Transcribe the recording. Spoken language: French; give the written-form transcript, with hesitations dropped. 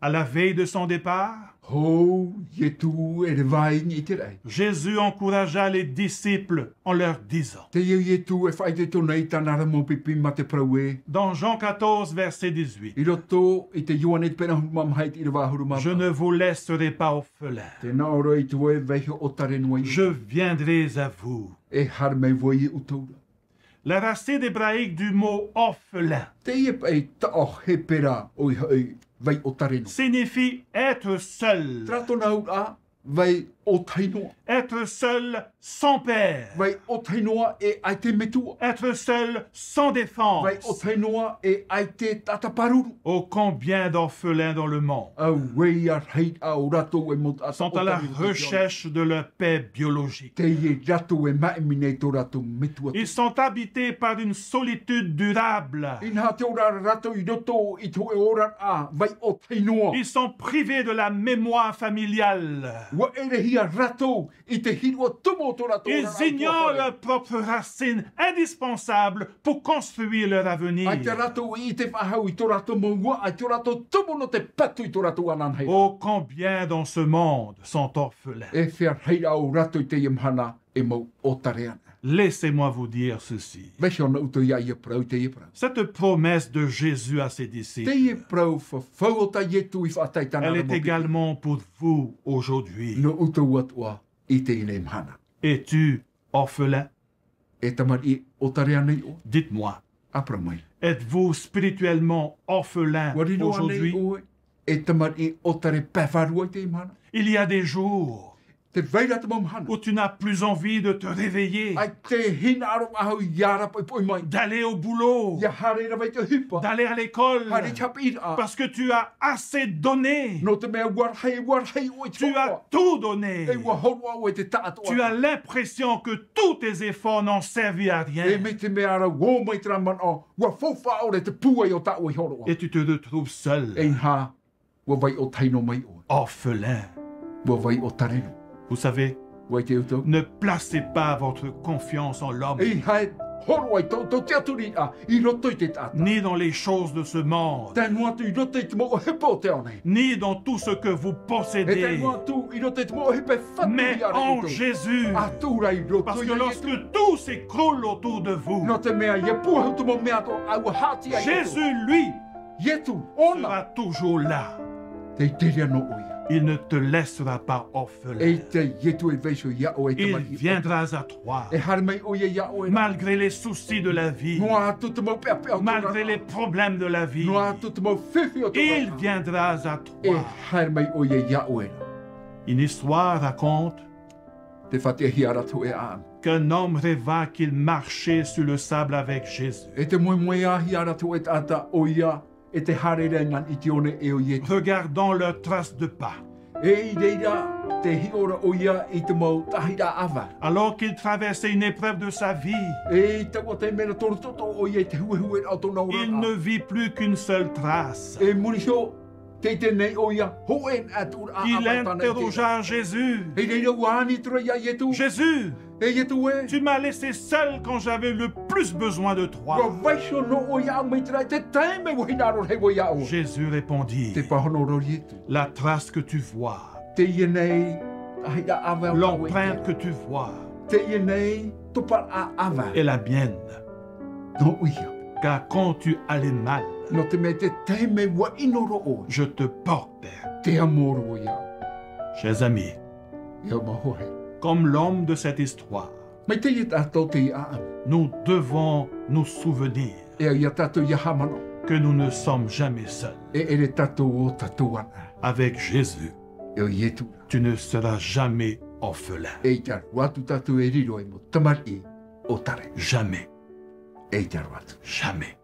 À la veille de son départ, Jésus encouragea les disciples en leur disant, dans Jean 14, verset 18, je ne vous laisserai pas orphelins, je viendrai à vous. La racine hébraïque du mot orphelin signifie être seul. Être seul sans père. Être seul sans défense. Oh, combien d'orphelins dans le monde sont à la recherche de leur paix biologique. Ils sont habités par une solitude durable. Ils sont privés de la mémoire familiale. Ils ignorent leurs propres racines indispensables pour construire leur avenir. Oh, combien dans ce monde sont orphelins. Laissez-moi vous dire ceci. Cette promesse de Jésus à ses disciples, elle est également pour vous aujourd'hui. Es-tu orphelin? Dites-moi, êtes-vous spirituellement orphelin aujourd'hui? Il y a des jours où tu n'as plus envie de te réveiller, d'aller au boulot, d'aller à l'école, parce que tu as assez donné. Tu as tout donné. Tu as l'impression que tous tes efforts n'ont servi à rien. Et tu te retrouves seul, orphelin. Vous savez, ne placez pas votre confiance en l'homme, ni dans les choses de ce monde, ni dans tout ce que vous possédez, mais en Jésus. Parce que lorsque tout s'écroule autour de vous, Jésus, lui, sera toujours là. Il ne te laissera pas orphelin. Il viendra à toi. Malgré les soucis de la vie, malgré les problèmes de la vie, il viendra à toi. Une histoire raconte qu'un homme rêva qu'il marchait sur le sable avec Jésus. Regardant leurs traces de pas. Alors qu'il traversait une épreuve de sa vie, il ne vit plus qu'une seule trace. Il interrogea Jésus. Jésus, tu m'as laissé seul quand j'avais le plus besoin de toi. Jésus répondit, la trace que tu vois, l'empreinte que tu vois est la mienne. Car quand tu allais mal, je te portais. Chers amis, comme l'homme de cette histoire, nous devons nous souvenir que nous ne sommes jamais seuls. Avec Jésus, tu ne seras jamais orphelin. Jamais. Jamais.